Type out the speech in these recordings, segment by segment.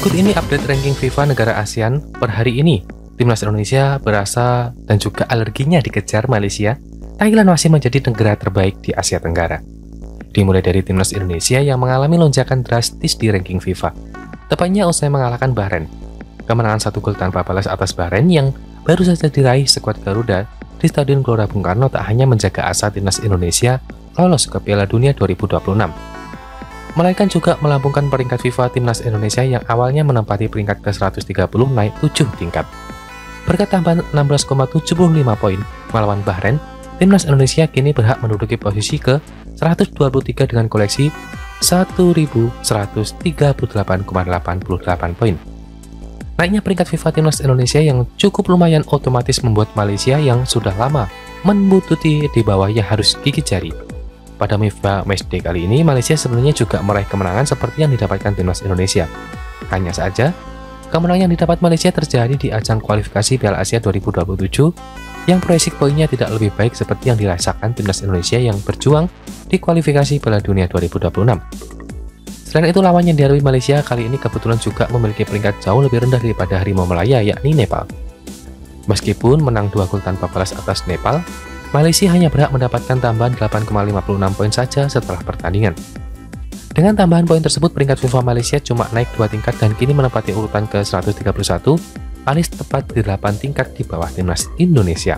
Berikut ini update ranking FIFA negara ASEAN per hari ini. Timnas Indonesia berasa dan juga alerginya dikejar Malaysia. Thailand masih menjadi negara terbaik di Asia Tenggara. Dimulai dari Timnas Indonesia yang mengalami lonjakan drastis di ranking FIFA. Tepatnya usai mengalahkan Bahrain. Kemenangan 1 gol tanpa balas atas Bahrain yang baru saja diraih skuad Garuda di Stadion Gelora Bung Karno tak hanya menjaga asa Timnas Indonesia lolos ke Piala Dunia 2026. Melainkan juga melambungkan peringkat FIFA Timnas Indonesia yang awalnya menempati peringkat ke-130 naik 7 tingkat. Berkat tambahan 16,75 poin melawan Bahrain, Timnas Indonesia kini berhak menduduki posisi ke-123 dengan koleksi 1.138,88 poin. Naiknya peringkat FIFA Timnas Indonesia yang cukup lumayan otomatis membuat Malaysia yang sudah lama membututi di bawahnya harus gigit jari. Pada FIFA Matchday kali ini, Malaysia sebenarnya juga meraih kemenangan seperti yang didapatkan Timnas Indonesia. Hanya saja, kemenangan yang didapat Malaysia terjadi di ajang kualifikasi Piala Asia 2027 yang proyeksi poinnya tidak lebih baik seperti yang dirasakan Timnas Indonesia yang berjuang di kualifikasi Piala Dunia 2026. Selain itu, lawan yang dihadapi Malaysia kali ini kebetulan juga memiliki peringkat jauh lebih rendah daripada Harimau Malaya, yakni Nepal. Meskipun menang 2 gol tanpa balas atas Nepal, Malaysia hanya berhak mendapatkan tambahan 8,56 poin saja setelah pertandingan. Dengan tambahan poin tersebut, peringkat FIFA Malaysia cuma naik 2 tingkat dan kini menempati urutan ke-131, alias tepat di 8 tingkat di bawah Timnas Indonesia.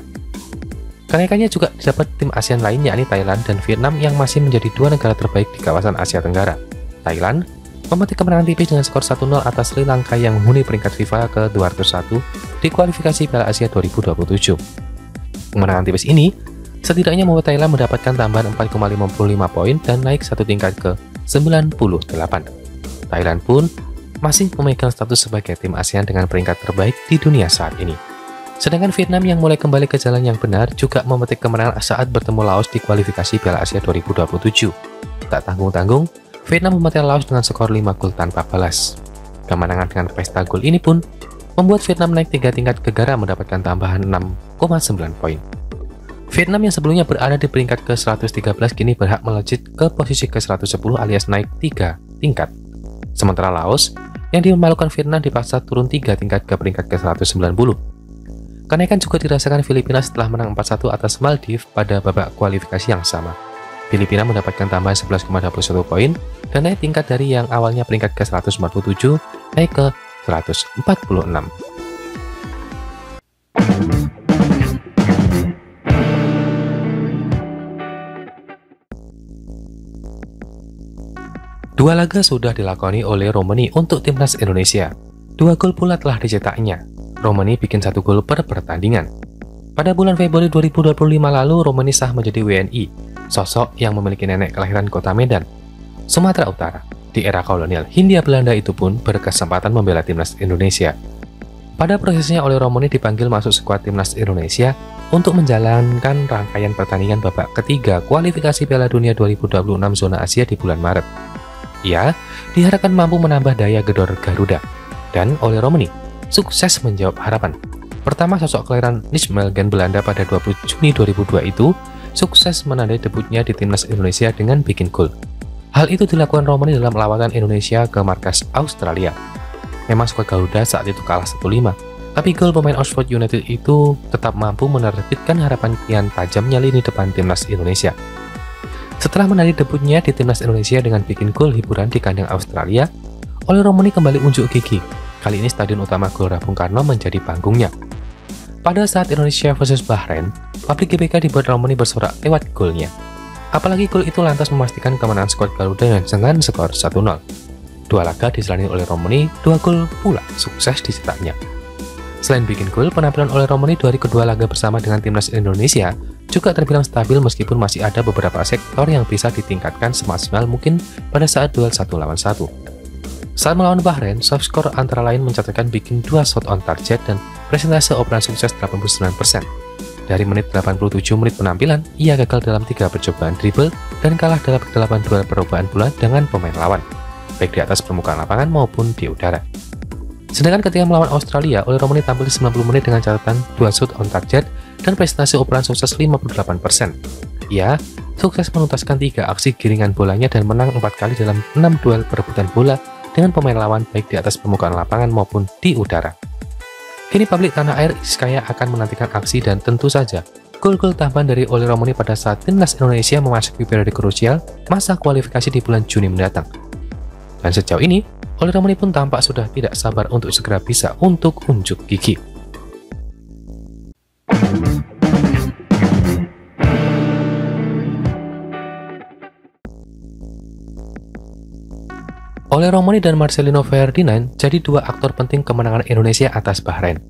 Kenaikannya juga didapat tim ASEAN lain yakni Thailand dan Vietnam yang masih menjadi 2 negara terbaik di kawasan Asia Tenggara. Thailand memetik kemenangan tipis dengan skor 1-0 atas Sri Lanka yang menghuni peringkat FIFA ke-201 di kualifikasi Piala Asia 2027. Kemenangan tipis ini setidaknya membuat Thailand mendapatkan tambahan 4,55 poin dan naik 1 tingkat ke 98. Thailand pun masih memegang status sebagai tim ASEAN dengan peringkat terbaik di dunia saat ini. Sedangkan Vietnam yang mulai kembali ke jalan yang benar juga memetik kemenangan saat bertemu Laos di kualifikasi Piala Asia 2027. Tak tanggung-tanggung, Vietnam membantai Laos dengan skor 5 gol tanpa balas. Kemenangan dengan pesta gol ini pun membuat Vietnam naik 3 tingkat ke gara mendapatkan tambahan 6,9 poin. Vietnam yang sebelumnya berada di peringkat ke-113 kini berhak melejit ke posisi ke-110 alias naik 3 tingkat. Sementara Laos yang dimalukan Vietnam dipaksa turun 3 tingkat ke peringkat ke-190. Kenaikan juga dirasakan Filipina setelah menang 4-1 atas Maldives pada babak kualifikasi yang sama. Filipina mendapatkan tambahan 11,21 poin dan naik tingkat dari yang awalnya peringkat ke-147 naik ke 146. Dua laga sudah dilakoni oleh Romani untuk timnas Indonesia. 2 gol pula telah dicetaknya. Romani bikin 1 gol per pertandingan. Pada bulan Februari 2025 lalu, Romani sah menjadi WNI, sosok yang memiliki nenek kelahiran kota Medan, Sumatera Utara. Di era kolonial Hindia Belanda itu pun berkesempatan membela timnas Indonesia. Pada prosesnya oleh Romani dipanggil masuk skuad timnas Indonesia untuk menjalankan rangkaian pertandingan babak ketiga kualifikasi Piala Dunia 2026 zona Asia di bulan Maret. Ia diharapkan mampu menambah daya gedor Garuda, dan oleh Romani sukses menjawab harapan. Pertama, sosok kelahiran Nijmegen Belanda pada 20 Juni 2002 itu sukses menandai debutnya di timnas Indonesia dengan bikin gol. Hal itu dilakukan Romani dalam lawatan Indonesia ke markas Australia. Memang skuad Garuda saat itu kalah 1-5, tapi gol pemain Oxford United itu tetap mampu menerbitkan harapan kian tajamnya lini depan timnas Indonesia. Setelah menandai debutnya di timnas Indonesia dengan bikin gol hiburan di kandang Australia, oleh Romani kembali unjuk gigi. Kali ini Stadion Utama Gelora Bung Karno menjadi panggungnya. Pada saat Indonesia vs Bahrain, publik GBK dibuat Romani bersorak lewat golnya. Apalagi gol itu lantas memastikan kemenangan skuad Garuda dengan skor 1-0. 2 laga dijalani oleh Romani, 2 gol pula sukses dicetaknya. Selain bikin gol, penampilan oleh Romani di kedua laga bersama dengan timnas Indonesia juga terbilang stabil meskipun masih ada beberapa sektor yang bisa ditingkatkan semaksimal mungkin pada saat duel 1 lawan 1. Saat melawan Bahrain, soft score antara lain mencatatkan bikin 2 shot on target dan presentase operan sukses 89%. Dari menit 87 menit penampilan, ia gagal dalam 3 percobaan dribble dan kalah dalam 8 duel percobaan bola dengan pemain lawan, baik di atas permukaan lapangan maupun di udara. Sedangkan ketika melawan Australia, oleh Romani tampil 90 menit dengan catatan 2 shot on target dan presentasi operan sukses 58%. Ia sukses menuntaskan 3 aksi giringan bolanya dan menang 4 kali dalam 6 duel perebutan bola dengan pemain lawan baik di atas permukaan lapangan maupun di udara. Kini publik tanah air Iskaya akan menantikan aksi dan tentu saja gol-gol tambahan dari Oli Romani pada saat timnas Indonesia memasuki periode krusial masa kualifikasi di bulan Juni mendatang. Dan sejauh ini, Oli Romani pun tampak sudah tidak sabar untuk segera bisa untuk unjuk gigi. Oli Romani dan Marcelino Ferdinand jadi dua aktor penting kemenangan Indonesia atas Bahrain.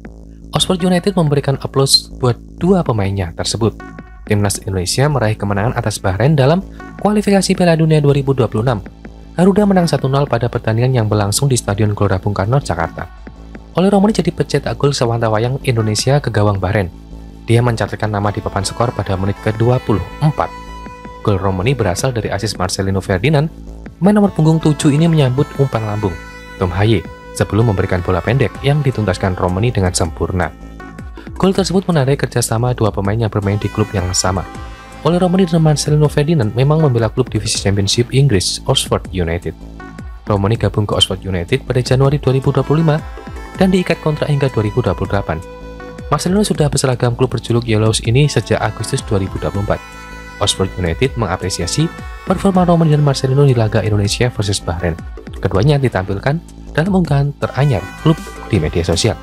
Oxford United memberikan aplaus buat dua pemainnya tersebut. Timnas Indonesia meraih kemenangan atas Bahrain dalam kualifikasi Piala Dunia 2026. Garuda menang 1-0 pada pertandingan yang berlangsung di Stadion Gelora Bung Karno, Jakarta. Oli Romani jadi pencetak gol sewantawayang Indonesia ke gawang Bahrain. Dia mencatatkan nama di papan skor pada menit ke-24. Gol Romani berasal dari asis Marcelino Ferdinand. Pemain nomor punggung 7 ini menyambut umpan lambung Tom Haye sebelum memberikan bola pendek yang dituntaskan Romani dengan sempurna. Gol tersebut menandai kerjasama dua pemain yang bermain di klub yang sama. Oli Romani dan Marcelino Ferdinand memang membela klub divisi Championship Inggris, Oxford United. Romani gabung ke Oxford United pada Januari 2025 dan diikat kontrak hingga 2028. Marcelino sudah berseragam klub berjuluk Yellows ini sejak Agustus 2024. Oxford United mengapresiasi performa Romani dan Marcelino di laga Indonesia versus Bahrain. Keduanya ditampilkan dalam unggahan teranyar klub di media sosial.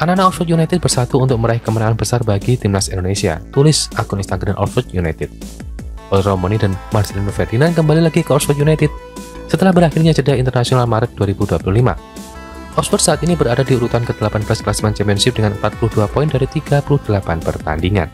Anak-anak Oxford United bersatu untuk meraih kemenangan besar bagi timnas Indonesia, tulis akun Instagram Oxford United. Oli Romani dan Marcelino Ferdinand kembali lagi ke Oxford United setelah berakhirnya jeda internasional Maret 2025. Oxford saat ini berada di urutan ke-18 klasemen Championship dengan 42 poin dari 38 pertandingan.